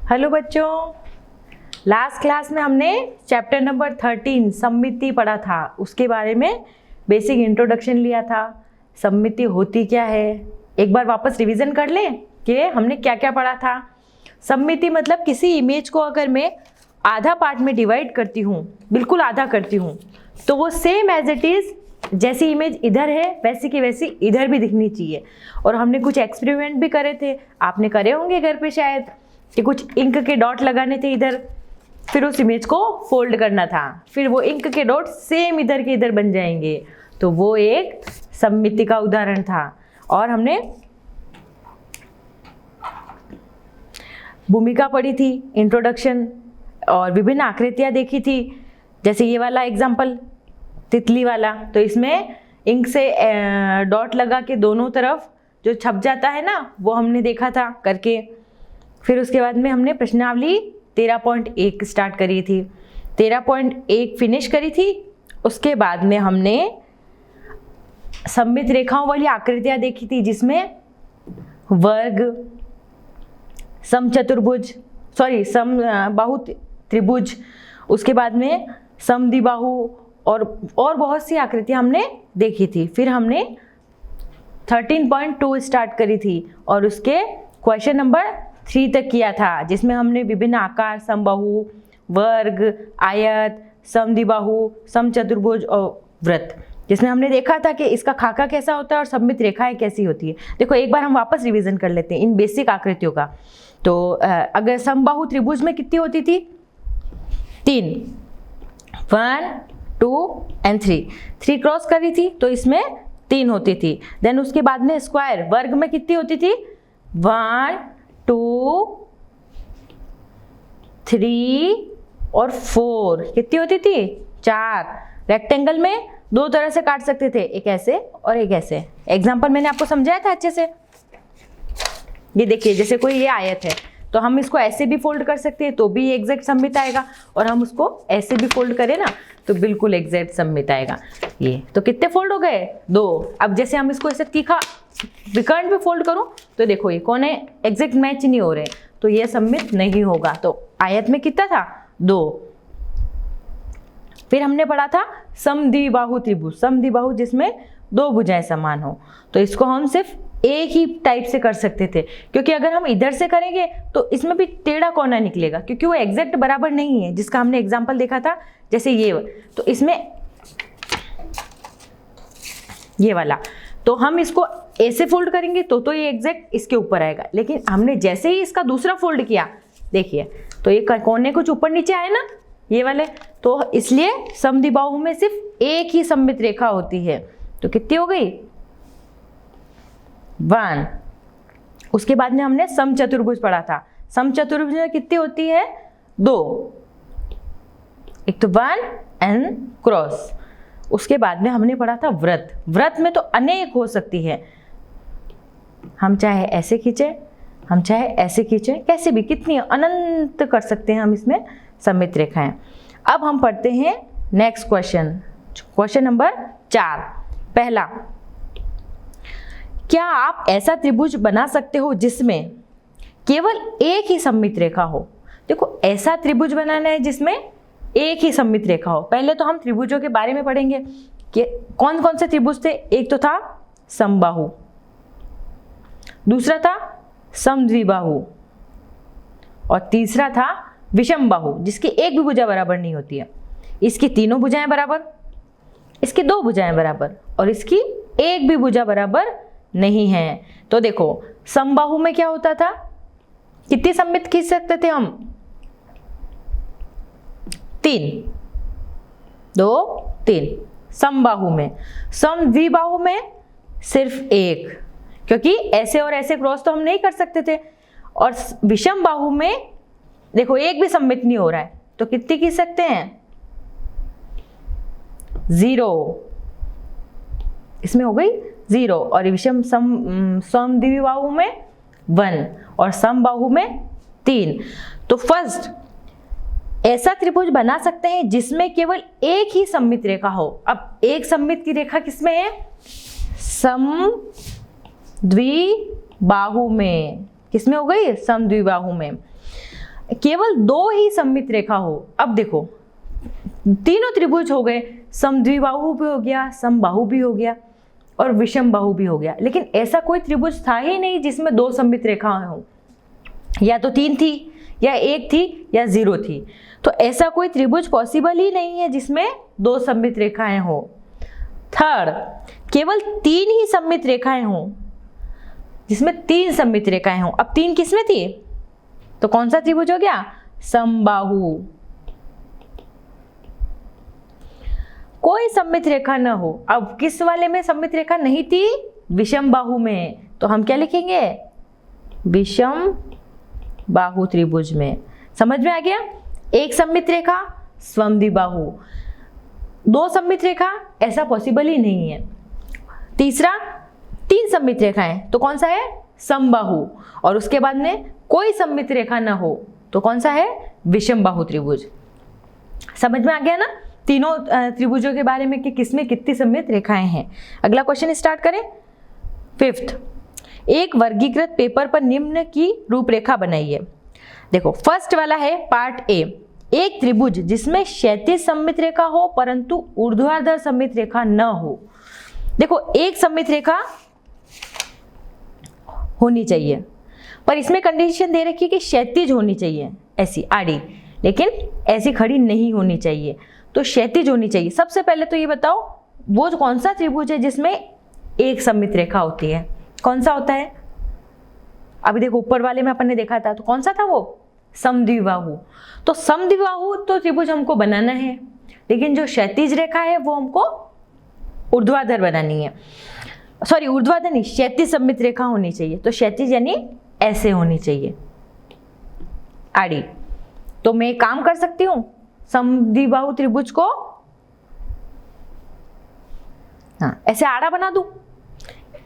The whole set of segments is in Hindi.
हेलो बच्चों, लास्ट क्लास में हमने चैप्टर नंबर 13 सममिति पढ़ा था। उसके बारे में बेसिक इंट्रोडक्शन लिया था। सममिति होती क्या है, एक बार वापस रिवीजन कर लें कि हमने क्या क्या पढ़ा था। सममिति मतलब किसी इमेज को अगर मैं आधा पार्ट में डिवाइड करती हूँ, बिल्कुल आधा करती हूँ, तो वो सेम एज इट इज़ जैसी इमेज इधर है वैसी की वैसी इधर भी दिखनी चाहिए। और हमने कुछ एक्सपेरिमेंट भी करे थे, आपने करे होंगे घर पे शायद, कि कुछ इंक के डॉट लगाने थे इधर, फिर उस इमेज को फोल्ड करना था, फिर वो इंक के डॉट सेम इधर के इधर बन जाएंगे। तो वो एक सममिति का उदाहरण था। और हमने भूमिका पढ़ी थी, इंट्रोडक्शन, और विभिन्न आकृतियां देखी थी। जैसे ये वाला एग्जाम्पल तितली वाला, तो इसमें इंक से डॉट लगा के दोनों तरफ जो छप जाता है ना, वो हमने देखा था करके। फिर उसके बाद में हमने प्रश्नावली 13.1 स्टार्ट करी थी, 13.1 फिनिश करी थी। उसके बाद में हमने सममित रेखाओं वाली आकृतियां देखी थी, जिसमें वर्ग, समचतुर्भुज, समबाहु त्रिभुज, उसके बाद में समद्विबाहु और बहुत सी आकृतियां हमने देखी थी। फिर हमने 13.2 स्टार्ट करी थी और उसके क्वेश्चन नंबर 3 तक किया था, जिसमें हमने विभिन्न आकार, समबाहु, वर्ग, आयत, समद्विबाहु, समचतुर्भुज और वृत्त, जिसमें हमने देखा था कि इसका खाका कैसा होता है और सममित रेखाएं कैसी होती है। देखो एक बार हम वापस रिवीजन कर लेते हैं इन बेसिक आकृतियों का। तो अगर समबाहु त्रिभुज में कितनी होती थी? 3, 1, 2 एंड 3 क्रॉस करी थी तो इसमें 3 होती थी। देन उसके बाद में स्क्वायर वर्ग में कितनी होती थी? 1, 2, 3 और 4 कितनी होती थी? 4। रेक्टेंगल में दो तरह से काट सकते थे, एक ऐसे और एक ऐसे। एग्जाम्पल मैंने आपको समझाया था अच्छे से। ये देखिए, जैसे कोई ये आयत है तो हम इसको ऐसे भी फोल्ड कर सकते हैं तो भी एग्जैक्ट सममित आएगा, और हम उसको ऐसे भी फोल्ड करें ना तो बिल्कुल एग्जैक्ट सममित आएगा। ये तो कितने फोल्ड हो गए? 2। अब जैसे हम इसको ऐसे तीखा विकर्ण भी फोल्ड करूं तो देखो ये कोने एग्जैक्ट मैच नहीं हो रहे, तो ये सममित नहीं होगा। तो आयत में कितना था? 2। फिर हमने पढ़ा था समद्विबाहु त्रिभुज, समद्विबाहु जिसमें 2 भुजाएं समान हो। तो इसको हम सिर्फ एक ही टाइप से कर सकते थे, क्योंकि अगर हम इधर से करेंगे तो इसमें भी टेढ़ा कोना निकलेगा, क्योंकि वो एग्जैक्ट बराबर नहीं है, जिसका हमने एग्जाम्पल देखा था। जैसे ये, तो इसमें ये वाला, तो हम इसको ऐसे फोल्ड करेंगे तो ये एग्जैक्ट इसके ऊपर आएगा। लेकिन हमने जैसे ही इसका दूसरा फोल्ड किया, देखिए तो ये कोने कुछ ऊपर नीचे आए ना, ये वाले, तो इसलिए समद्विबाहु में सिर्फ एक ही सममित रेखा होती है। तो कितनी हो गई? 1। उसके बाद में हमने समचतुर्भुज पढ़ा था। समचतुर्भुज में कितनी होती है? 2। एक तो 1 एंड क्रॉस। उसके बाद में हमने पढ़ा था वृत्त। वृत्त में तो अनेक हो सकती है, हम चाहे ऐसे खींचे, हम चाहे ऐसे खींचे, कैसे भी, कितनी अनंत कर सकते हैं हम इसमें सममित रेखाएं। अब हम पढ़ते हैं नेक्स्ट क्वेश्चन नंबर 4। पहला, क्या आप ऐसा त्रिभुज बना सकते हो जिसमें केवल एक ही सममित रेखा हो? देखो ऐसा त्रिभुज बनाना है जिसमें एक ही सममित रेखा हो। पहले तो हम त्रिभुजों के बारे में पढ़ेंगे कि कौन कौन से त्रिभुज थे। एक तो था समबाहु, दूसरा था समद्विबाहु, और तीसरा था विषमबाहु, जिसकी एक भी भुजा बराबर नहीं होती है। इसकी 3 भुजाएं बराबर, इसकी 2 भुजाएं बराबर, और इसकी एक भी भुजा बराबर नहीं है। तो देखो समबाहु में क्या होता था? कितनी सममित खींच सकते थे हम? 3, 2, 3 समबाहु में। समद्विबाहु में सिर्फ 1, क्योंकि ऐसे और ऐसे क्रॉस तो हम नहीं कर सकते थे। और विषमबाहु में देखो एक भी सममित नहीं हो रहा है, तो कितनी खींच सकते हैं? 0। इसमें हो गई 0। और समद्विबाहु में 1 और समबाहु में 3। तो फर्स्ट ऐसा त्रिभुज बना सकते हैं जिसमें केवल एक ही सममित रेखा हो। अब एक सममित की रेखा किसमें है? समद्विबाहु में। किसमें हो गई? समद्विबाहु में। केवल 2 ही सममित रेखा हो। अब देखो तीनों त्रिभुज हो गए, समद्विबाहु भी हो गया, समबाहु भी हो गया और विषम बाहु भी हो गया, लेकिन ऐसा कोई त्रिभुज था ही नहीं जिसमें 2 सममित रेखाएं हो। या तो 3 थी या 1 थी या 0 थी। तो ऐसा कोई त्रिभुज पॉसिबल ही नहीं है जिसमें 2 सममित रेखाएं हो। थर्ड, केवल 3 ही सममित रेखाएं हो जिसमें 3 सममित रेखाएं हो। अब 3 किसमें थी? तो कौन सा त्रिभुज हो गया? समबाहु। कोई सममित रेखा न हो। अब किस वाले में सममित रेखा नहीं थी? विषम बाहु में। तो हम क्या लिखेंगे? विषम बाहु त्रिभुज में। समझ में आ गया? 1 सममित रेखा समद्विबाहु, 2 सममित रेखा ऐसा पॉसिबल ही नहीं है। तीसरा, 3 सममित रेखाएं, तो कौन सा है? समबाहु। और उसके बाद में कोई सममित रेखा न हो तो कौन सा है? विषम बाहु त्रिभुज। समझ में आ गया ना तीनों त्रिभुजों के बारे में कि किसमें कितनी सममित रेखाएं हैं। अगला क्वेश्चन स्टार्ट करें। 5th, एक वर्गीकृत पेपर पर निम्न की रूपरेखा बनाइए। देखो फर्स्ट वाला है पार्ट ए, एक त्रिभुज जिसमें क्षैतिज सममित रेखा हो परंतु ऊर्ध्वाधर सममित रेखा न हो। देखो एक सममित रेखा होनी चाहिए, पर इसमें कंडीशन दे रखी है कि क्षैतिज होनी चाहिए, ऐसी आड़ी, लेकिन ऐसी खड़ी नहीं होनी चाहिए, तो क्षैतिज होनी चाहिए। सबसे पहले तो ये बताओ वो कौन सा त्रिभुज है जिसमें एक सममित रेखा होती है? कौन सा होता है? अभी देखो ऊपर वाले में अपन ने देखा था, तो कौन सा था वो? समद्विबाहु। तो समद्विबाहु तो त्रिभुज हमको बनाना है, लेकिन जो क्षैतिज रेखा है वो हमको ऊर्ध्वाधर बनानी है। सॉरी ऊर्ध्वाधर नहीं, क्षैतिज सममित रेखा होनी चाहिए। तो क्षैतिज यानी ऐसे होनी चाहिए आड़ी। तो मैं एक काम कर सकती हूँ, समद्विबाहु त्रिभुज को ऐसे आड़ा बना दूं,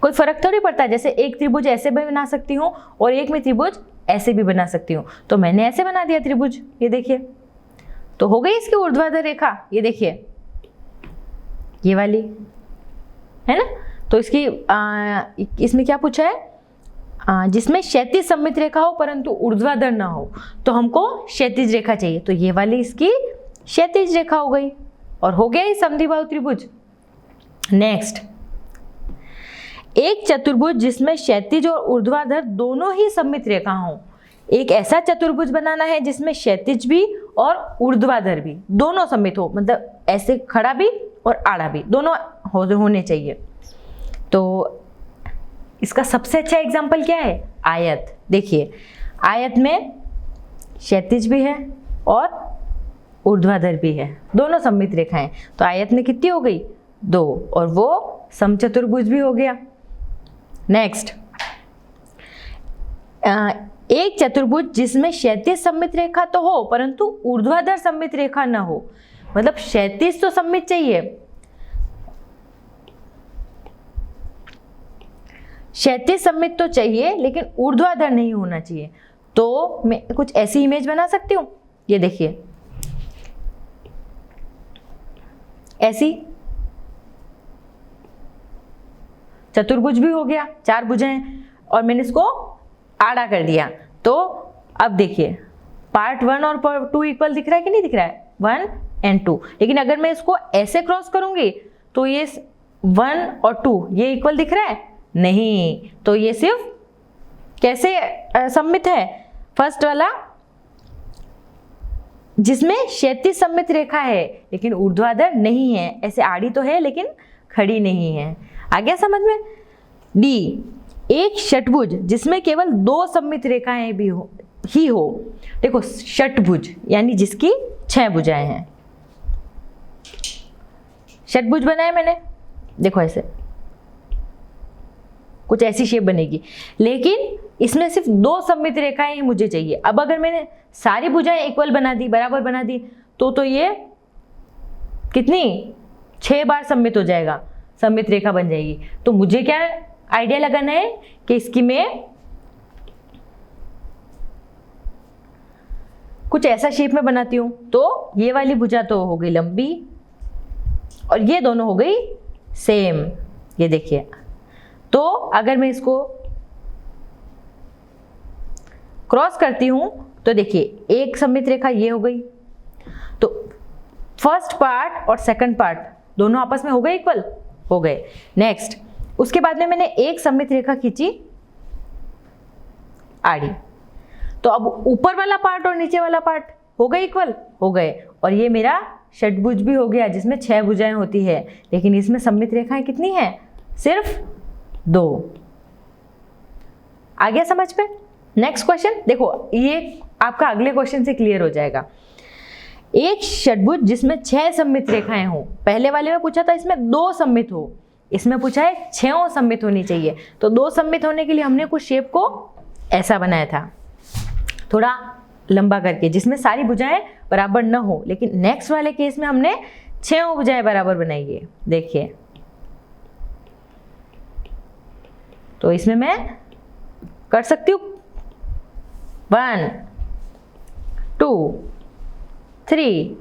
कोई फर्क तो नहीं पड़ता। जैसे एक त्रिभुज ऐसे भी बना सकती हूँ और एक में त्रिभुज ऐसे भी बना सकती हूँ। तो मैंने ऐसे बना दिया त्रिभुज, ये देखिए, तो हो गई इसकी ऊर्ध्वाधर रेखा। ये देखिए ये वाली है ना। तो इसकी इसमें क्या पूछा है? जिसमें क्षैतिज सममित रेखा हो परंतु ऊर्ध्वाधर ना हो, तो हमको क्षैतिज रेखा चाहिए। तो ये वाली इसकी क्षैतिज रेखा हो गई और हो गया ये समद्विबाहु त्रिभुज। नेक्स्ट, एक चतुर्भुज जिसमें क्षैतिज और ऊर्ध्वाधर दोनों ही सममित रेखा हो। एक ऐसा चतुर्भुज बनाना है जिसमें क्षैतिज भी और ऊर्ध्वाधर भी दोनों सममित हो, मतलब ऐसे खड़ा भी और आड़ा भी दोनों होने चाहिए। तो इसका सबसे अच्छा एग्जाम्पल क्या है? आयत। देखिए आयत में क्षैतिज भी है और ऊर्ध्वाधर भी है, दोनों सममित रेखाएं। तो आयत में कितनी हो गई? 2, और वो समचतुर्भुज भी हो गया। नेक्स्ट, एक चतुर्भुज जिसमें क्षैतिज सममित रेखा तो हो परंतु ऊर्ध्वाधर सममित रेखा ना हो, मतलब क्षैतिज तो सममित चाहिए, क्षैतिज सममित तो चाहिए लेकिन ऊर्ध्वाधर नहीं होना चाहिए। तो मैं कुछ ऐसी इमेज बना सकती हूँ, ये देखिए ऐसी चतुर्भुज भी हो गया, 4 भुजाएं, और मैंने इसको आड़ा कर दिया। तो अब देखिए पार्ट 1 और पार्ट 2 इक्वल दिख रहा है कि नहीं दिख रहा है? 1 और 2। लेकिन अगर मैं इसको ऐसे क्रॉस करूंगी तो ये 1 और 2 ये इक्वल दिख रहा है? नहीं। तो ये सिर्फ कैसे सममित है? फर्स्ट वाला जिसमें क्षैतिज सममित रेखा है लेकिन ऊर्ध्वाधर नहीं है, ऐसे आड़ी तो है लेकिन खड़ी नहीं है। आ गया समझ में? डी, एक षटभुज जिसमें केवल 2 सममित रेखाएं भी हो। देखो षटभुज यानी जिसकी 6 भुजाएं हैं। षटभुज बनाया मैंने, देखो ऐसे कुछ ऐसी शेप बनेगी, लेकिन इसमें सिर्फ 2 सममित रेखाएं ही मुझे चाहिए। अब अगर मैंने सारी भुजाएं इक्वल बना दी, बराबर बना दी, तो ये कितनी 6 बार सममित हो जाएगा, सममित रेखा बन जाएगी। तो मुझे क्या आइडिया लगाना है कि इसकी मैं कुछ ऐसा शेप में बनाती हूं। तो ये वाली भुजा तो हो गई लंबी और ये दोनों हो गई सेम, ये देखिए। तो अगर मैं इसको क्रॉस करती हूँ तो देखिए एक सममित रेखा ये हो गई, तो फर्स्ट पार्ट और सेकंड पार्ट दोनों आपस में हो गए इक्वल, हो गए। नेक्स्ट उसके बाद में मैंने एक सममित रेखा खींची आड़ी, तो अब ऊपर वाला पार्ट और नीचे वाला पार्ट हो गए इक्वल, हो गए। और ये मेरा षटभुज भी हो गया जिसमें 6 भुजाएं होती है, लेकिन इसमें सममित रेखाएं कितनी हैं? सिर्फ 2। आ गया समझ पे? नेक्स्ट क्वेश्चन देखो, ये आपका अगले क्वेश्चन से क्लियर हो जाएगा। एक षटभुज जिसमें 6 सममित रेखाएं हो, पहले वाले में पूछा था इसमें 2 सममित हो, इसमें पूछा है 6 सममित होनी चाहिए। तो 2 सममित होने के लिए हमने कुछ शेप को ऐसा बनाया था, थोड़ा लंबा करके, जिसमें सारी भुजाएं बराबर न हो। लेकिन नेक्स्ट वाले केस में हमने 6 भुजाएं बराबर बनाई है, देखिए। तो इसमें मैं कर सकती हूँ 1 2 3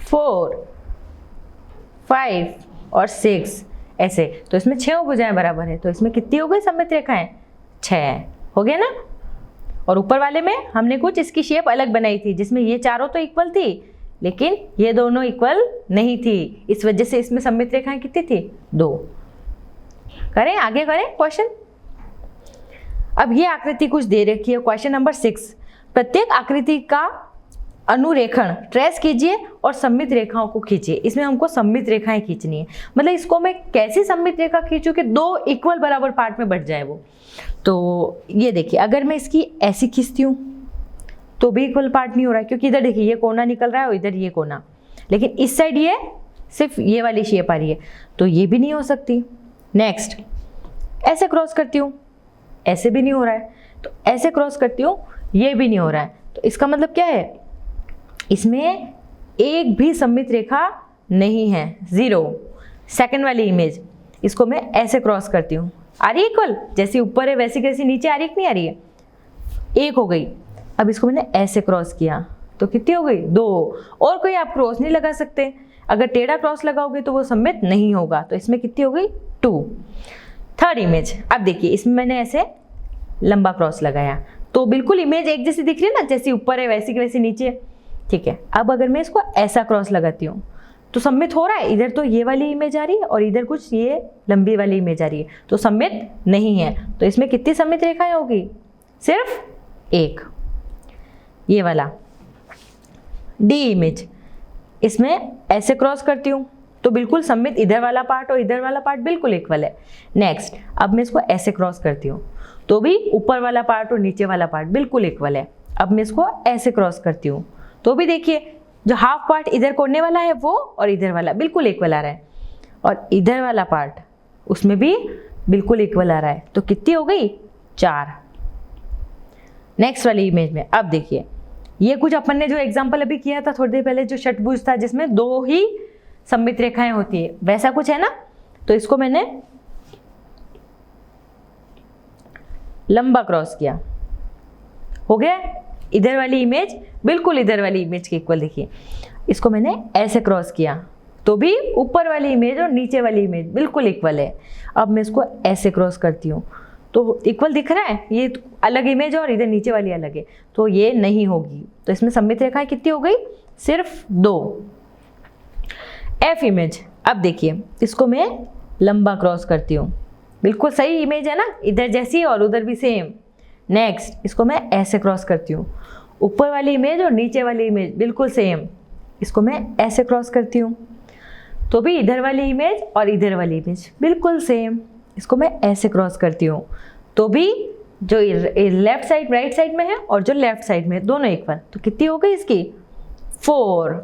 4 5 और 6 ऐसे। तो इसमें 6 भुजाएं बराबर है, तो इसमें कितनी हो गई सममित रेखाएं? 6 हो गया ना। और ऊपर वाले में हमने कुछ इसकी शेप अलग बनाई थी, जिसमें ये चारों तो इक्वल थी लेकिन ये दोनों इक्वल नहीं थी, इस वजह से इसमें सममित रेखाएं कितनी थी? 2। करें आगे, करें क्वेश्चन। अब ये आकृति कुछ दे रखी है, क्वेश्चन नंबर 6। प्रत्येक आकृति का अनुरेखण ट्रेस कीजिए और सममित रेखाओं को खींचिए। इसमें हमको सममित रेखाएं खींचनी है, मतलब इसको मैं कैसी सममित रेखा खींचूं कि 2 इक्वल बराबर पार्ट में बट जाए वो। तो ये देखिए, अगर मैं इसकी ऐसी खींचती हूँ तो भी इक्वल पार्ट नहीं हो रहा है, क्योंकि इधर देखिए ये कोना निकल रहा है और इधर ये कोना, लेकिन इस साइड ये सिर्फ ये वाली शेप आ रही है, तो ये भी नहीं हो सकती। नेक्स्ट ऐसे क्रॉस करती हूँ, ऐसे भी नहीं हो रहा है, तो ऐसे क्रॉस करती हूँ, ये भी नहीं हो रहा है। तो इसका मतलब क्या है? इसमें एक भी सममित रेखा नहीं है, 0। सेकंड वाली इमेज, इसको मैं ऐसे क्रॉस करती हूँ, आ रही है इक्वल, जैसी ऊपर है वैसी कैसी नीचे आ रही है कि नहीं आ रही है? 1 हो गई। अब इसको मैंने ऐसे क्रॉस किया तो कितनी हो गई? 2। और कोई आप क्रॉस नहीं लगा सकते, अगर टेढ़ा क्रॉस लगाओगे तो वो सममित नहीं होगा, तो इसमें कितनी हो गई? 2। थर्ड इमेज, अब देखिए इसमें मैंने ऐसे लंबा क्रॉस लगाया तो बिल्कुल इमेज एक जैसी दिख रही है ना, जैसी ऊपर है वैसी की वैसी नीचे, ठीक है। अब अगर मैं इसको ऐसा क्रॉस लगाती हूँ तो सममित हो रहा है, इधर तो ये वाली इमेज आ रही है और इधर कुछ ये लंबी वाली इमेज आ रही है, तो सममित नहीं है। तो इसमें कितनी सममित रेखाएं होगी? सिर्फ 1। ये वाला डी इमेज, इसमें ऐसे क्रॉस करती हूँ तो बिल्कुल सममित, इधर वाला पार्ट और इधर वाला पार्ट बिल्कुल इक्वल है। नेक्स्ट अब मैं इसको ऐसे क्रॉस करती हूँ तो भी ऊपर वाला पार्ट और नीचे वाला पार्ट बिल्कुल इक्वल है। अब मैं इसको ऐसे क्रॉस करती हूँ तो भी देखिए जो हाफ पार्ट इधर कोने वाला है वो और इधर वाला बिल्कुल इक्वल आ रहा है, और इधर वाला पार्ट उसमें भी बिल्कुल इक्वल आ रहा है। तो कितनी हो गई? 4। नेक्स्ट वाली इमेज में अब देखिए, ये कुछ अपन ने जो एग्जांपल अभी किया था थोड़ी देर पहले, जो षटभुज था जिसमें 2 ही सममित रेखाएं होती है, वैसा कुछ है ना। तो इसको मैंने लंबा क्रॉस किया, हो गया। इधर वाली इमेज बिल्कुल इधर वाली इमेज के इक्वल, देखिए इसको मैंने ऐसे क्रॉस किया तो भी ऊपर वाली इमेज और नीचे वाली इमेज बिल्कुल इक्वल है। अब मैं इसको ऐसे क्रॉस करती हूँ तो इक्वल दिख रहा है, ये अलग इमेज और इधर नीचे वाली अलग है, तो ये नहीं होगी। तो इसमें सममित रेखाएं कितनी हो गई? सिर्फ 2। एफ इमेज, अब देखिए इसको मैं लंबा क्रॉस करती हूँ, बिल्कुल सही इमेज है ना, इधर जैसी और उधर भी सेम। नेक्स्ट इसको मैं ऐसे क्रॉस करती हूँ, ऊपर वाली इमेज और नीचे वाली इमेज बिल्कुल सेम, इसको मैं ऐसे क्रॉस करती हूँ तो भी इधर वाली इमेज और इधर वाली इमेज बिल्कुल सेम, इसको मैं ऐसे क्रॉस करती हूँ तो भी जो लेफ्ट साइड राइट साइड में है और जो लेफ्ट साइड में दोनों इक्वल। तो कितनी हो गई इसकी? 4।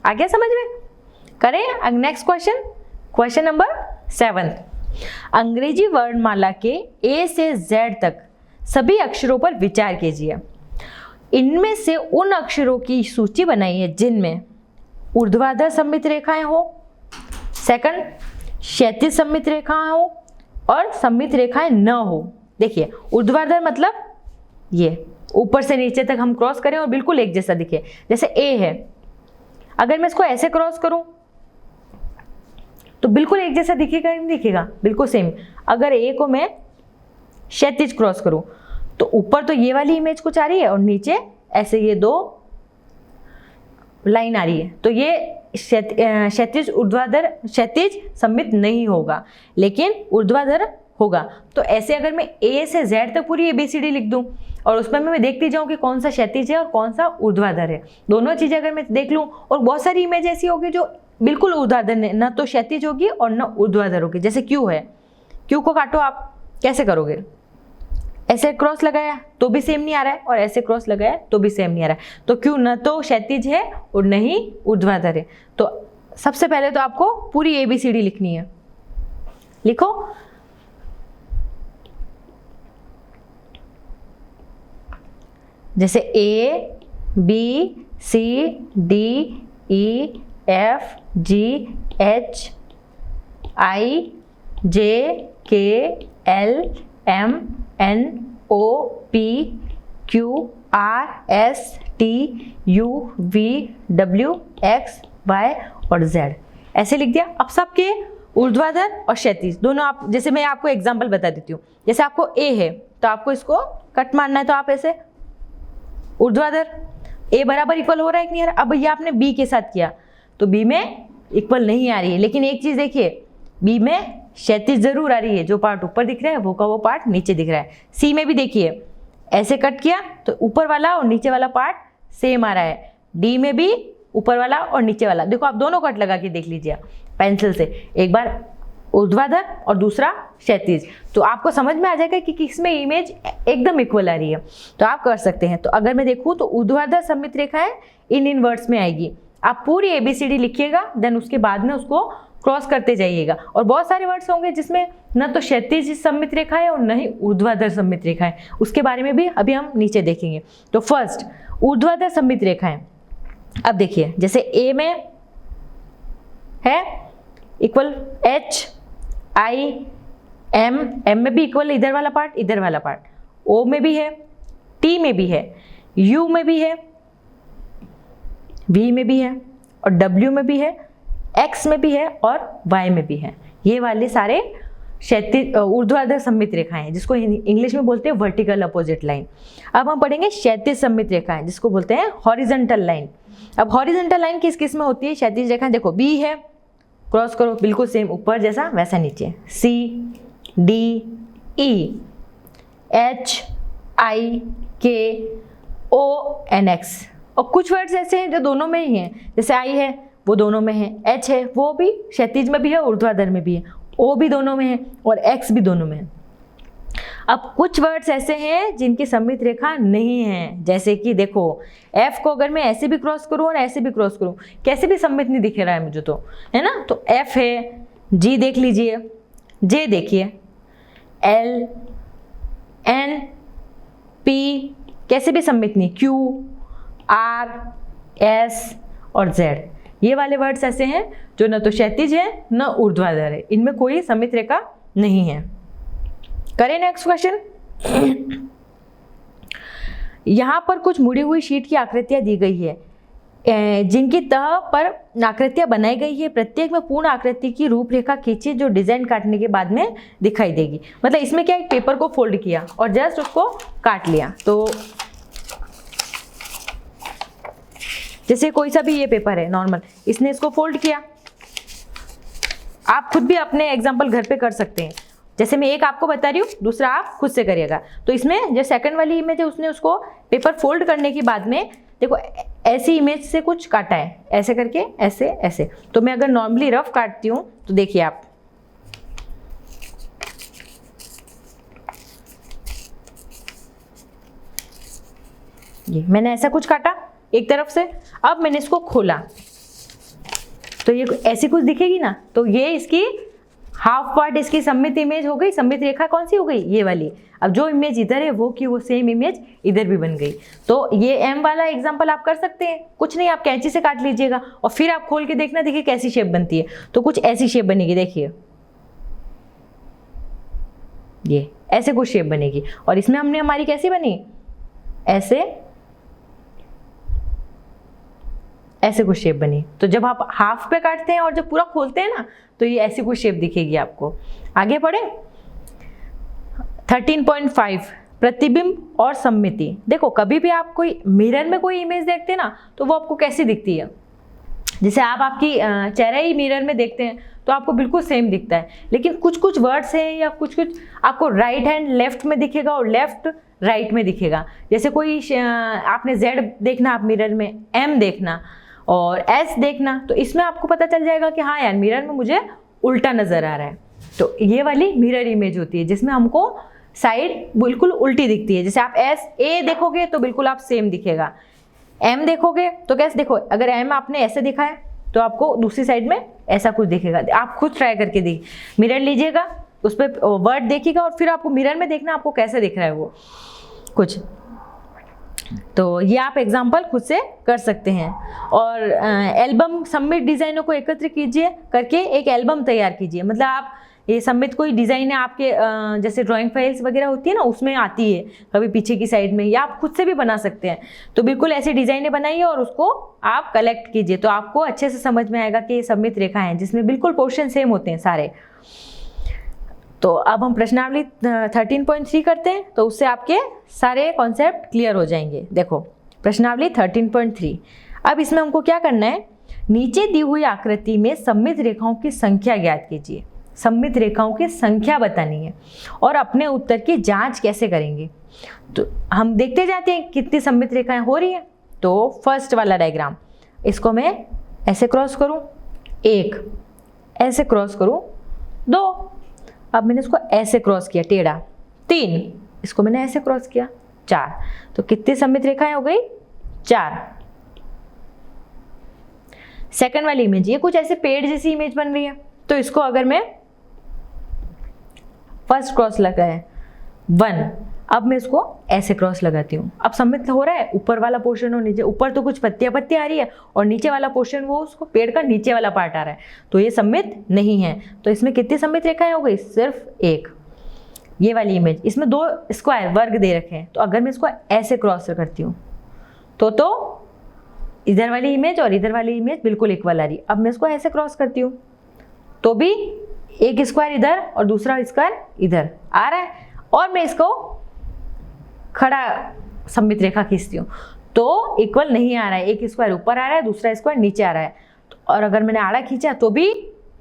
आ गया समझ में? करें नेक्स्ट क्वेश्चन, क्वेश्चन नंबर 7। अंग्रेजी वर्णमाला के ए से जेड तक सभी अक्षरों पर विचार कीजिए। इनमें से उन अक्षरों की सूची बनाइए जिनमें ऊर्ध्वाधर सममित रेखाएं हो, सेकंड क्षैतिज सममित रेखाएं हो और सममित रेखाएं न हो। देखिए ऊर्ध्वाधर मतलब ये ऊपर से नीचे तक हम क्रॉस करें और बिल्कुल एक जैसा दिखे, जैसे ए है, अगर मैं इसको ऐसे क्रॉस करूं तो बिल्कुल एक जैसा दिखेगा नहीं दिखेगा? बिल्कुल सेम। अगर ए को मैं क्षैतिज क्रॉस करूं तो ऊपर तो ये वाली इमेज कुछ आ रही है और नीचे ऐसे ये दो लाइन आ रही है, तो ये क्षैतिज ऊर्ध्वाधर, क्षैतिज सममित नहीं होगा, लेकिन ऊर्ध्वाधर होगा। तो ऐसे अगर मैं ए से जेड तक पूरी ABCD लिख दूं और उसमें मैं देखती जाऊं कि कौन सा क्षैतिज है और कौन सा ऊर्ध्वाधर है, दोनों चीजें अगर मैं देख लूं, और बहुत सारी इमेज ऐसी होगी जो बिल्कुल ऊर्ध्वाधर न तो क्षैतिज होगी और न ऊर्ध्वाधर होगी, जैसे क्यू है, क्यू को काटो आप कैसे करोगे, ऐसे क्रॉस लगाया तो भी सेम नहीं आ रहा है और ऐसे क्रॉस लगाया तो भी सेम नहीं आ रहा है, तो क्यों, न तो क्षैतिज है और न ही ऊर्ध्वाधर है। तो सबसे पहले तो आपको पूरी ABCD लिखनी है, लिखो। जैसे A B C D E F G H I J K L M N O P Q R S T U V W X Y और Z, ऐसे लिख दिया। अब सबके ऊर्ध्वाधर और क्षैतिज दोनों आप, जैसे मैं आपको एग्जांपल बता देती हूँ, जैसे आपको A है तो आपको इसको कट मारना है, तो आप ऐसे ऊर्ध्वाधर, A बराबर इक्वल हो रहा है कि नहीं आ रहा। अब ये आपने B के साथ किया तो B में इक्वल नहीं आ रही है, लेकिन एक चीज देखिए, B में क्षैतिज जरूर आ रही है, जो पार्ट ऊपर दिख रहा है वो का वो पार्ट नीचे दिख रहा है। C में भी देखिए ऐसे कट किया तो ऊपर वाला और नीचे वाला पार्ट सेम आ रहा है। D में भी ऊपर वाला और नीचे वाला, देखो आप दोनों कट लगा के देख लीजिए पेंसिल से, एक बार ऊर्ध्वाधर और दूसरा क्षैतिज, तो आपको समझ में आ जाएगा कि किसमें इमेज एकदम इक्वल आ रही है, तो आप कर सकते हैं। तो अगर मैं देखूं तो ऊर्ध्वाधर सममित रेखाएं इन वर्ड्स में आएगी। आप पूरी ABCD लिखिएगा, देन उसके बाद में उसको क्रॉस करते जाइएगा, और बहुत सारे वर्ड्स होंगे जिसमें न तो क्षैतिज सममित रेखा है और न ही ऊर्ध्वाधर सममित रेखा है, उसके बारे में भी अभी हम नीचे देखेंगे। तो फर्स्ट ऊर्ध्वाधर सममित रेखाएं, अब देखिए जैसे A में है equal H I M, M में भी इक्वल इधर वाला पार्ट इधर वाला पार्ट, O में भी है, T में भी है, U में भी है, V में भी है और W में भी है, X में भी है और Y में भी है। ये वाले सारे क्षैतिज ऊर्ध्वाधर सममित रेखाएं हैं, जिसको इंग्लिश में बोलते हैं वर्टिकल अपोजिट लाइन। अब हम पढ़ेंगे क्षैतिज सममित रेखाएं, जिसको बोलते हैं हॉरिजॉन्टल लाइन। अब हॉरिजॉन्टल लाइन किस किस में होती है क्षैतिज रेखाएं, देखो B है, क्रॉस करो बिल्कुल सेम, ऊपर जैसा वैसा नीचे, C D E H I K O N X, और कुछ वर्ड्स ऐसे हैं जो दोनों में ही हैं, जैसे I है वो दोनों में है, H है वो भी क्षैतिज में भी है ऊर्ध्वाधर में भी है, O भी दोनों में है और X भी दोनों में है। अब कुछ वर्ड्स ऐसे हैं जिनकी सममित रेखा नहीं है, जैसे कि देखो F को अगर मैं ऐसे भी क्रॉस करूं और ऐसे भी क्रॉस करूं, कैसे भी सममित नहीं दिख रहा है मुझे, तो है ना। तो F है, G देख लीजिए, J देखिए, L N P कैसे भी सममित नहीं, Q R S और Z, ये वाले वर्ड्स ऐसे हैं जो न तो क्षैतिज है न ऊर्ध्वाधर है, इनमें कोई सममित रेखा नहीं है। करें नेक्स्ट क्वेश्चन। यहाँ पर कुछ मुड़ी हुई शीट की आकृतियां दी गई है, जिनकी तह पर आकृतियां बनाई गई है। प्रत्येक में पूर्ण आकृति की रूपरेखा खींची जो डिजाइन काटने के बाद में दिखाई देगी। मतलब इसमें क्या, एक पेपर को फोल्ड किया और जस्ट उसको काट लिया। तो जैसे कोई सा भी ये पेपर है नॉर्मल, इसने इसको फोल्ड किया। आप खुद भी अपने एग्जाम्पल घर पे कर सकते हैं, जैसे मैं एक आपको बता रही हूँ, दूसरा आप खुद से करिएगा। तो इसमें जो सेकंड वाली इमेज है उसने उसको पेपर फोल्ड करने के बाद में देखो ऐसी इमेज से कुछ काटा है, ऐसे करके ऐसे ऐसे। तो मैं अगर नॉर्मली रफ काटती हूँ तो देखिए आप, ये मैंने ऐसा कुछ काटा एक तरफ से, अब मैंने इसको खोला तो ये ऐसी कुछ दिखेगी ना, तो ये इसकी हाफ पार्ट इसकी सममित इमेज हो गई। सममित रेखा कौन सी हो गई, ये वाली। अब जो इमेज इधर है वो की वो सेम इमेज इधर भी बन गई। तो ये एम वाला एग्जांपल आप कर सकते हैं, कुछ नहीं आप कैंची से काट लीजिएगा और फिर आप खोल के देखना, देखिए कैसी शेप बनती है। तो कुछ ऐसी शेप बनेगी, देखिए ये ऐसे कुछ शेप बनेगी। और इसमें हमने हमारी कैसी बनी, ऐसे ऐसे कुछ शेप बनी। तो जब आप हाफ पे काटते हैं और जब पूरा खोलते हैं ना, तो ये ऐसी कुछ शेप दिखेगी आपको। आगे पढ़े 13.5 प्रतिबिंब और सम्मिति। देखो कभी भी आप कोई मिरर में कोई इमेज देखते हैं ना, तो वो आपको कैसी दिखती है, जैसे आप आपकी चेहरा ही मिरर में देखते हैं तो आपको बिल्कुल सेम दिखता है, लेकिन कुछ कुछ वर्ड्स हैं या कुछ कुछ आपको राइट हैंड लेफ्ट में दिखेगा और लेफ्ट राइट में दिखेगा। जैसे कोई आपने Z देखना आप मिरर में, M देखना और S देखना, तो इसमें आपको पता चल जाएगा कि हाँ यार मिरर में मुझे उल्टा नज़र आ रहा है। तो ये वाली मिरर इमेज होती है जिसमें हमको साइड बिल्कुल उल्टी दिखती है। जैसे आप A देखोगे तो बिल्कुल आप सेम दिखेगा, M देखोगे तो कैसे, देखो अगर M आपने ऐसे दिखा है तो आपको दूसरी साइड में ऐसा कुछ दिखेगा। आप खुद ट्राई करके मिरर लीजिएगा, उस पर वर्ड देखिएगा और फिर आपको मिरर में देखना आपको कैसे दिख रहा है वो कुछ। तो ये आप एग्जाम्पल खुद से कर सकते हैं। और एल्बम सबमिट डिज़ाइनों को एकत्र कीजिए करके एक एल्बम तैयार कीजिए। मतलब आप ये सबमिट कोई डिज़ाइन है आपके जैसे ड्राइंग फाइल्स वगैरह होती है ना, उसमें आती है कभी पीछे की साइड में, या आप खुद से भी बना सकते हैं। तो बिल्कुल ऐसी डिज़ाइनें बनाइए और उसको आप कलेक्ट कीजिए, तो आपको अच्छे से समझ में आएगा कि ये सबमित रेखा है जिसमें बिल्कुल पोर्शन सेम होते हैं सारे। तो अब हम प्रश्नावली 13.3 करते हैं, तो उससे आपके सारे कॉन्सेप्ट क्लियर हो जाएंगे। देखो प्रश्नावली 13.3, अब इसमें हमको क्या करना है, नीचे दी हुई आकृति में सममित रेखाओं की संख्या ज्ञात कीजिए। सममित रेखाओं की संख्या बतानी है और अपने उत्तर की जांच कैसे करेंगे। तो हम देखते जाते हैं कितनी सममित रेखाएं हो रही है। तो फर्स्ट वाला डायग्राम, इसको मैं ऐसे क्रॉस करूं 1, ऐसे क्रॉस करूं 2, अब मैंने इसको ऐसे क्रॉस किया टेढ़ा 3, इसको मैंने ऐसे क्रॉस किया 4, तो कितनी सममित रेखाएं हो गई 4। सेकंड वाली इमेज, ये कुछ ऐसे पेड़ जैसी इमेज बन रही है, तो इसको अगर मैं फर्स्ट क्रॉस लगा है 1, अब मैं इसको ऐसे क्रॉस लगाती हूँ। अब सममित हो रहा है, ऊपर वाला पोर्शन और नीचे, ऊपर तो कुछ पत्तियां आ रही है और नीचे वाला पोर्शन वो उसको पेड़ का नीचे वाला पार्ट आ रहा है, तो ये सममित नहीं है। तो इसमें कितनी सममित रेखाएं हो गई, सिर्फ 1। ये वाली इमेज, इसमें 2 स्क्वायर वर्ग दे रखे हैं, तो अगर मैं इसको ऐसे क्रॉस करती हूँ तो इधर वाली इमेज और इधर वाली इमेज बिल्कुल इक्वल आ रही है। अब मैं इसको ऐसे क्रॉस करती हूँ तो भी एक स्क्वायर इधर और दूसरा स्क्वायर इधर आ रहा है, और मैं इसको खड़ा सममित रेखा खींचती हूँ तो इक्वल नहीं आ रहा है, एक स्क्वायर ऊपर आ रहा है, दूसरा स्क्वायर नीचे आ रहा है। और अगर मैंने आड़ा खींचा तो भी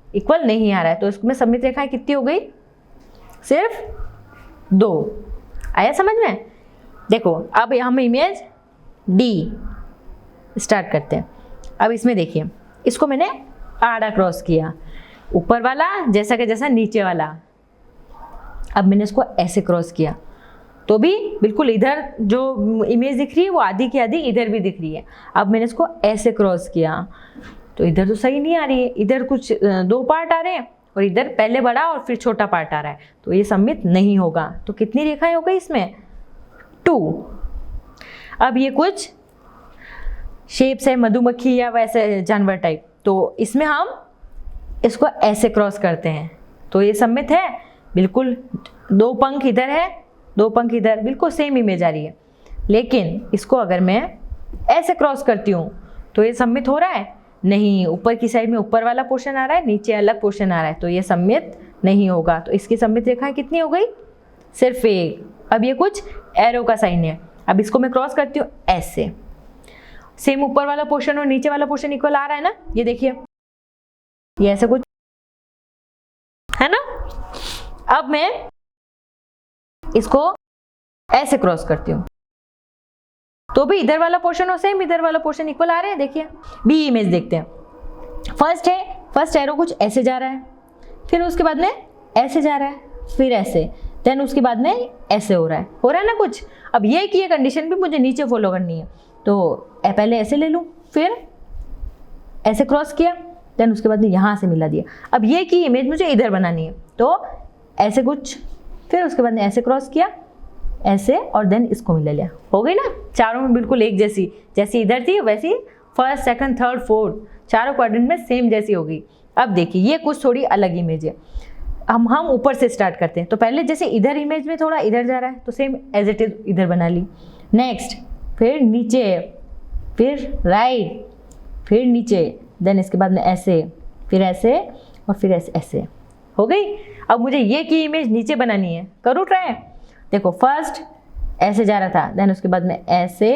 इक्वल नहीं आ रहा है, तो इसमें सममित रेखाएं कितनी हो गई, सिर्फ 2। आया समझ में। देखो अब हम इमेज D स्टार्ट करते हैं। अब इसमें देखिए, इसको मैंने आड़ा क्रॉस किया, ऊपर वाला जैसा कि जैसा नीचे वाला। अब मैंने इसको ऐसे क्रॉस किया तो भी बिल्कुल इधर जो इमेज दिख रही है वो आधी की आधी इधर भी दिख रही है। अब मैंने इसको ऐसे क्रॉस किया तो इधर तो सही नहीं आ रही है, इधर कुछ 2 पार्ट आ रहे हैं और इधर पहले बड़ा और फिर छोटा पार्ट आ रहा है, तो ये सममित नहीं होगा। तो कितनी रेखाएं हो गई इसमें, 2। अब ये कुछ शेप्स है मधुमक्खी या वैसे जानवर टाइप, तो इसमें हम इसको ऐसे क्रॉस करते हैं तो ये सममित है, बिल्कुल 2 पंख इधर है 2 पंख इधर, बिल्कुल सेम इमेज आ रही है। लेकिन इसको अगर मैं ऐसे क्रॉस करती हूँ तो ये सममित हो रहा है नहीं, ऊपर की साइड में ऊपर वाला पोर्शन आ रहा है, नीचे अलग पोर्शन आ रहा है, तो ये सममित नहीं होगा। तो इसकी सममित रेखाएं कितनी हो गई, सिर्फ 1। अब ये कुछ एरो का साइन है, अब इसको मैं क्रॉस करती हूँ ऐसे, सेम ऊपर वाला पोर्शन और नीचे वाला पोर्शन इक्वल आ रहा है ना, ये देखिए ये ऐसे कुछ है ना। अब मैं इसको ऐसे क्रॉस करती हूँ तो भी इधर वाला पोर्शन और सेम इधर वाला पोर्शन इक्वल आ रहे हैं। देखिए बी इमेज देखते हैं, फर्स्ट है, फर्स्ट एरो कुछ ऐसे जा रहा है, फिर उसके बाद में ऐसे जा रहा है, फिर ऐसे, देन उसके बाद में ऐसे हो रहा है ना कुछ। अब ये की ये कंडीशन भी मुझे नीचे फॉलो करनी है, तो पहले ऐसे ले लूँ, फिर ऐसे क्रॉस किया, देन उसके बाद में यहाँ से मिला दिया। अब ये की इमेज मुझे इधर बनानी है, तो ऐसे कुछ, फिर उसके बाद में ऐसे क्रॉस किया ऐसे, और देन इसको मिला लिया, हो गई ना। चारों में बिल्कुल एक जैसी, जैसी इधर थी वैसी फर्स्ट सेकंड थर्ड फोर्थ चारों क्वाड्रेंट में सेम जैसी होगी। अब देखिए ये कुछ थोड़ी अलग इमेज है, हम ऊपर से स्टार्ट करते हैं। तो पहले जैसे इधर इमेज में थोड़ा इधर जा रहा है तो सेम एज इट इज इधर बना ली, नेक्स्ट फिर नीचे, फिर राइट, फिर नीचे, देन इसके बाद में ऐसे, फिर ऐसे और फिर ऐसे, ऐसे हो गई। अब मुझे ये की इमेज नीचे बनानी है, करूँ ट्राई। देखो फर्स्ट ऐसे जा रहा था, देन उसके बाद में ऐसे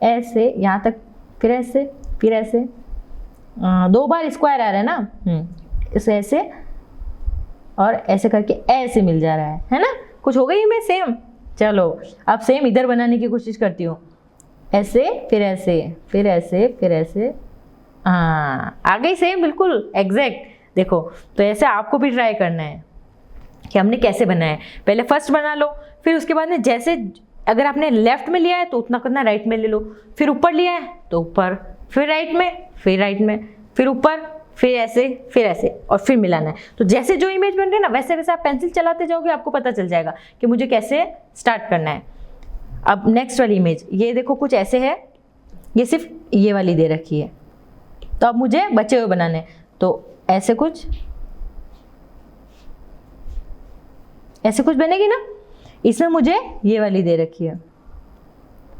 ऐसे यहाँ तक, फिर ऐसे, फिर ऐसे, 2 बार स्क्वायर आ रहा है ना, इसे ऐसे और ऐसे करके ऐसे मिल जा रहा है ना। कुछ हो गई मैं सेम। चलो अब सेम इधर बनाने की कोशिश करती हूँ, ऐसे फिर ऐसे फिर ऐसे फिर ऐसे, हाँ आ गई सेम बिल्कुल एग्जैक्ट। देखो तो ऐसे आपको भी ट्राई करना है कि हमने कैसे बनाया है। पहले फर्स्ट बना लो, फिर उसके बाद में जैसे अगर आपने लेफ्ट में लिया है तो उतना करना राइट में ले लो, फिर ऊपर लिया है तो ऊपर, फिर राइट में, फिर राइट में, फिर ऊपर, फिर ऐसे और फिर मिलाना है। तो जैसे जो इमेज बन रही है ना वैसे वैसे आप पेंसिल चलाते जाओगे, आपको पता चल जाएगा कि मुझे कैसे स्टार्ट करना है। अब नेक्स्ट वाली इमेज, ये देखो कुछ ऐसे है, ये सिर्फ ये वाली दे रखी है, तो अब मुझे बचे हुए बनाने हैं। तो ऐसे कुछ बनेगी ना, इसमें मुझे ये वाली दे रखी है,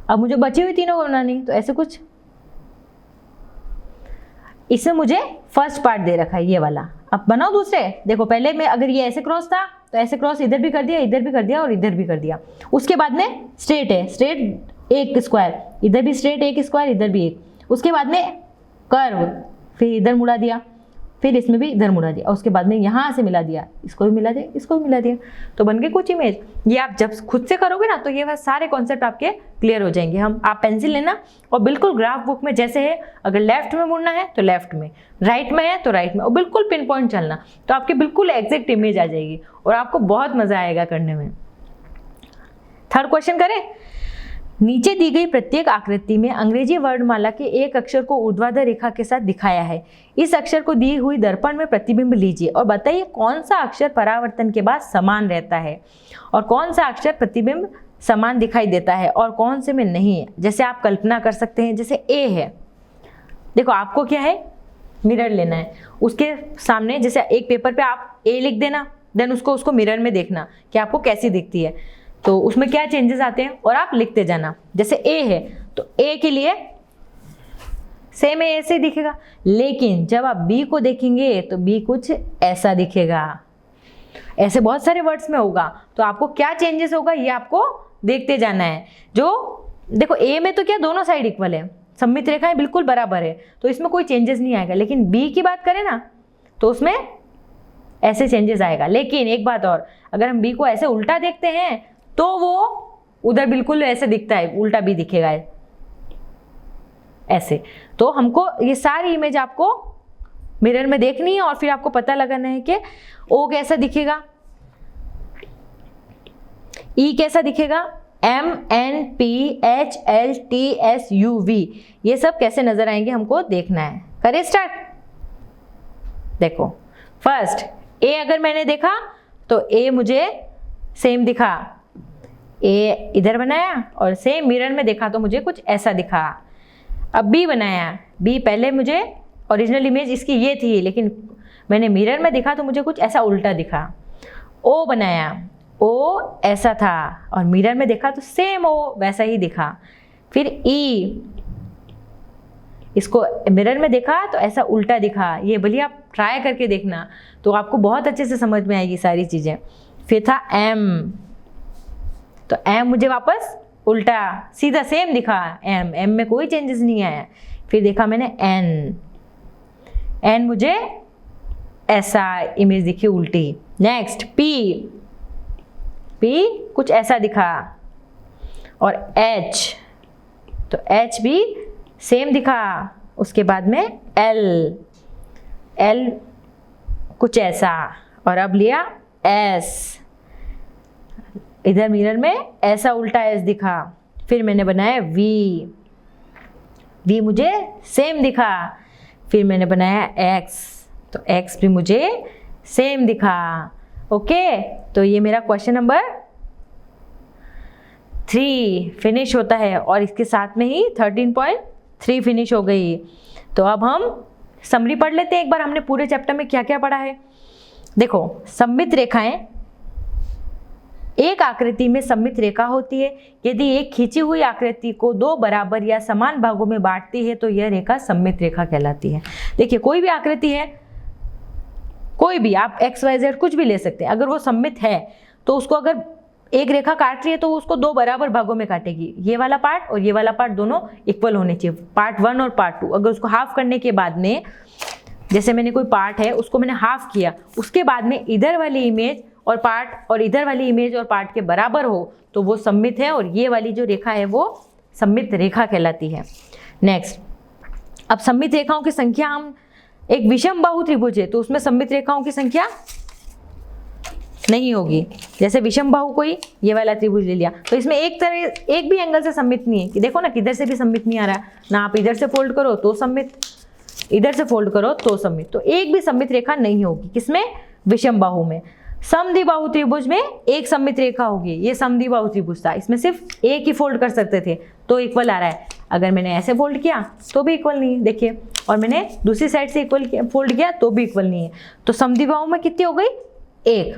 अब मुझे बची हुई तीनों बनानी, तो ऐसे कुछ, इसमें मुझे फर्स्ट पार्ट दे रखा है ये वाला। अब बनाओ दूसरे। देखो पहले में अगर ये ऐसे क्रॉस था तो ऐसे क्रॉस इधर भी कर दिया, इधर भी कर दिया और इधर भी कर दिया। उसके बाद में स्ट्रेट है, स्ट्रेट एक स्क्वायर, इधर भी स्ट्रेट एक स्क्वायर, इधर भी एक। उसके बाद में कर्व, फिर इधर मुड़ा दिया, फिर इसमें भी इधर मुड़ा दिया, और उसके बाद में यहाँ से मिला दिया, इसको भी मिला दिया, इसको भी मिला दिया, तो बन गए कुछ इमेज। ये आप जब खुद से करोगे ना तो ये सारे कॉन्सेप्ट आपके क्लियर हो जाएंगे। आप पेंसिल लेना और बिल्कुल ग्राफ बुक में जैसे है, अगर लेफ्ट में मुड़ना है तो लेफ्ट में, राइट में है तो राइट में, और बिल्कुल पिन पॉइंट चलना, तो आपकी बिल्कुल एग्जैक्ट इमेज आ जाएगी और आपको बहुत मजा आएगा करने में। थर्ड क्वेश्चन करें। नीचे दी गई प्रत्येक आकृति में अंग्रेजी वर्णमाला के एक अक्षर को ऊर्ध्वाधर रेखा के साथ दिखाया है। इस अक्षर को दी हुई दर्पण में प्रतिबिंब लीजिए और बताइए कौन सा अक्षर परावर्तन के बाद समान रहता है और कौन सा अक्षर प्रतिबिंब समान दिखाई देता है और कौन से में नहीं है। जैसे आप कल्पना कर सकते हैं, जैसे ए है, देखो आपको क्या है, मिरर लेना है, उसके सामने जैसे एक पेपर पे आप ए लिख देना, देन उसको मिरर में देखना कि आपको कैसी दिखती है, तो उसमें क्या चेंजेस आते हैं और आप लिखते जाना। जैसे ए है तो ए के लिए सेम ऐसे दिखेगा, लेकिन जब आप बी को देखेंगे तो बी कुछ ऐसा दिखेगा। ऐसे बहुत सारे वर्ड्स में होगा, तो आपको क्या चेंजेस होगा ये आपको देखते जाना है। जो देखो ए में तो क्या दोनों साइड इक्वल है, सममित रेखाएं बिल्कुल बराबर है, तो इसमें कोई चेंजेस नहीं आएगा। लेकिन बी की बात करें ना तो उसमें ऐसे चेंजेस आएगा। लेकिन एक बात और, अगर हम बी को ऐसे उल्टा देखते हैं तो वो उधर बिल्कुल ऐसे दिखता है, उल्टा भी दिखेगा ऐसे। तो हमको ये सारी इमेज आपको मिरर में देखनी है और फिर आपको पता लगाना है कि ओ कैसा दिखेगा, ई कैसा दिखेगा, M N P H L T S U V, ये सब कैसे नजर आएंगे हमको देखना है। करें स्टार्ट। देखो फर्स्ट ए अगर मैंने देखा तो ए मुझे सेम दिखा, ए इधर बनाया और सेम मिरर में देखा तो मुझे कुछ ऐसा दिखा। अब बी बनाया, बी पहले मुझे ओरिजिनल इमेज इसकी ये थी, लेकिन मैंने मिरर में देखा तो मुझे कुछ ऐसा उल्टा दिखा। ओ बनाया, ओ ऐसा था और मिरर में देखा तो सेम ओ वैसा ही दिखा। फिर ई, इसको मिरर में देखा तो ऐसा उल्टा दिखा। ये भले आप ट्राई करके देखना तो आपको बहुत अच्छे से समझ में आएगी सारी चीज़ें। फिर था एम, तो एम मुझे वापस उल्टा सीधा सेम दिखा, एम में कोई चेंजेस नहीं आया। फिर देखा मैंने एन, एन मुझे ऐसा इमेज दिखी उल्टी। नेक्स्ट पी, पी कुछ ऐसा दिखा और एच, तो एच भी सेम दिखा। उसके बाद में एल, एल कुछ ऐसा, और अब लिया एस, इधर मिरर में ऐसा उल्टा एस दिखा। फिर मैंने बनाया वी, वी मुझे सेम दिखा। फिर मैंने बनाया एक्स, तो एक्स भी मुझे सेम दिखा। ओके, तो ये मेरा क्वेश्चन नंबर 3 फिनिश होता है और इसके साथ में ही 13.3 फिनिश हो गई। तो अब हम समरी पढ़ लेते हैं एक बार, हमने पूरे चैप्टर में क्या क्या पढ़ा है। देखो सममित रेखाएं, एक आकृति में सममित रेखा होती है। यदि एक खींची हुई आकृति को 2 बराबर या समान भागों में बांटती है तो यह रेखा सममित रेखा कहलाती है। देखिए कोई भी आकृति है, कोई भी आप XYZ कुछ भी ले सकते हैं, अगर वो सममित है तो उसको अगर एक रेखा काट रही है तो उसको दो बराबर भागों में काटेगी, ये वाला पार्ट और ये वाला पार्ट दोनों इक्वल होने चाहिए, पार्ट 1 और पार्ट 2। अगर उसको हाफ करने के बाद में, जैसे मैंने कोई पार्ट है उसको मैंने हाफ किया, उसके बाद में इधर वाली इमेज और पार्ट और इधर वाली इमेज और पार्ट के बराबर हो तो वो सममित है, और ये वाली जो रेखा है वो सममित रेखा कहलाती है। नेक्स्ट, अब सममित रेखाओं की संख्या, हम एक विषम बाहु त्रिभुज है तो उसमें सममित रेखाओं की संख्या नहीं होगी। जैसे विषम बाहु कोई ये वाला त्रिभुज ले लिया तो इसमें एक भी एंगल से सममित नहीं है, कि देखो ना किधर से भी सममित नहीं आ रहा ना, आप इधर से फोल्ड करो तो सममित, इधर से फोल्ड करो तो सममित, तो एक भी सममित रेखा नहीं होगी। किसमें? विषम बाहु में। समद्विबाहु त्रिभुज में एक सममित रेखा होगी, ये समद्विबाहु त्रिभुज था, इसमें सिर्फ एक ही फोल्ड कर सकते थे तो इक्वल आ रहा है। अगर मैंने ऐसे फोल्ड किया तो भी इक्वल नहीं है, देखिए, और मैंने दूसरी साइड से इक्वल फोल्ड किया तो भी इक्वल नहीं है। तो समद्विबाहु में कितनी हो गई? एक।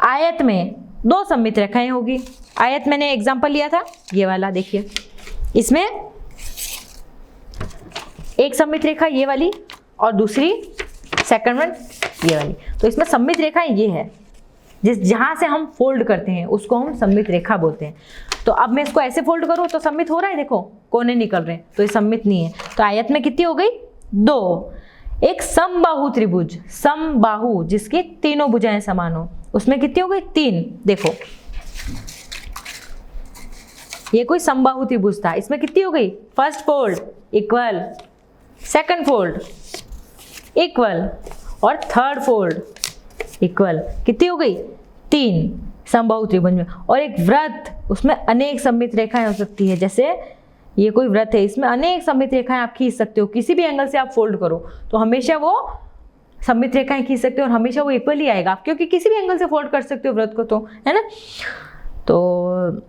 आयत में दो सममित रेखाएं होगी। आयत मैंने एग्जांपल लिया था ये वाला, देखिए इसमें एक सममित रेखा ये वाली और दूसरी सेकंड वन ये वाली, तो इसमें सममित रेखाएं ये है, जहां से हम फोल्ड करते हैं उसको हम सममित रेखा बोलते हैं। तो अब मैं इसको ऐसे फोल्ड करूं तो सममित हो रहा है, देखो कोने निकल रहे हैं, तो ये सममित नहीं है। तो आयत में कितनी हो गई? दो। एक समबाहु त्रिभुज, समबाहु जिसकी तीनों भुजाएं समान हो, उसमें कितनी हो गई? तीन। देखो ये कोई समबाहु त्रिभुज था, इसमें कितनी हो गई? First fold equal, second fold equal और थर्ड फोल्ड इक्वल। कितनी हो गई? तीन समबाहु त्रिभुज में। और एक वृत्त, उसमें अनेक सममित रेखाएं हो सकती है, जैसे ये कोई वृत्त है, इसमें अनेक सममित रेखाएं आप खींच सकते हो, किसी भी एंगल से आप फोल्ड करो तो हमेशा वो सममित रेखाएं खींच सकते हो और हमेशा वो इक्वल ही आएगा, क्योंकि किसी भी एंगल से फोल्ड कर सकते हो वृत्त को, तो है ना। तो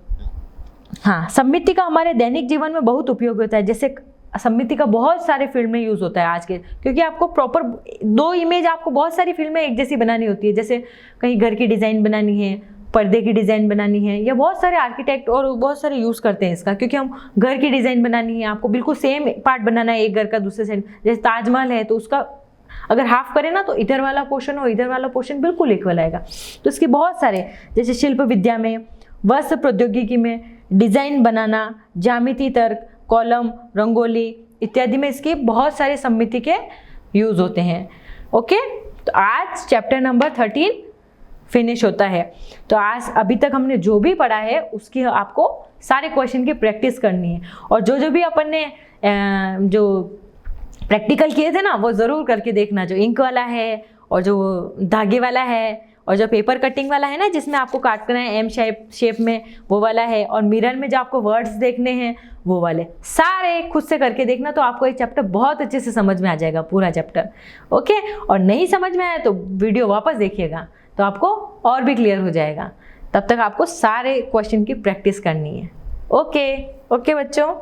हाँ, सममिति का हमारे दैनिक जीवन में बहुत उपयोग होता है। जैसे सममिति का बहुत सारे फील्ड में यूज होता है आज के, क्योंकि आपको प्रॉपर दो इमेज आपको बहुत सारी फील्ड में एक जैसी बनानी होती है। जैसे कहीं घर की डिजाइन बनानी है, पर्दे की डिजाइन बनानी है, या बहुत सारे आर्किटेक्ट और बहुत सारे यूज करते हैं इसका, क्योंकि हम घर की डिजाइन बनानी है, आपको बिल्कुल सेम पार्ट बनाना है एक घर का दूसरे साइड। जैसे ताजमहल है तो उसका अगर हाफ करें ना तो इधर वाला पोर्शन और इधर वाला पोर्शन बिल्कुल इक्वल आएगा। तो इसके बहुत सारे, जैसे शिल्प विद्या में, वस्त्र प्रौद्योगिकी में, डिजाइन बनाना, ज्यामिति तर्क, कॉलम, रंगोली इत्यादि में इसके बहुत सारे सममिति के यूज होते हैं। ओके, तो आज चैप्टर नंबर 13 फिनिश होता है। तो आज अभी तक हमने जो भी पढ़ा है उसकी आपको सारे क्वेश्चन की प्रैक्टिस करनी है, और जो भी अपन ने जो प्रैक्टिकल किए थे ना वो ज़रूर करके देखना, जो इंक वाला है और जो धागे वाला है और जो पेपर कटिंग वाला है ना, जिसमें आपको काटना है एम शेप में, वो वाला है, और मिरर में जो आपको वर्ड्स देखने हैं वो वाले सारे खुद से करके देखना, तो आपको ये चैप्टर बहुत अच्छे से समझ में आ जाएगा, पूरा चैप्टर। ओके, और नहीं समझ में आया तो वीडियो वापस देखिएगा तो आपको और भी क्लियर हो जाएगा। तब तक आपको सारे क्वेश्चन की प्रैक्टिस करनी है। ओके बच्चों।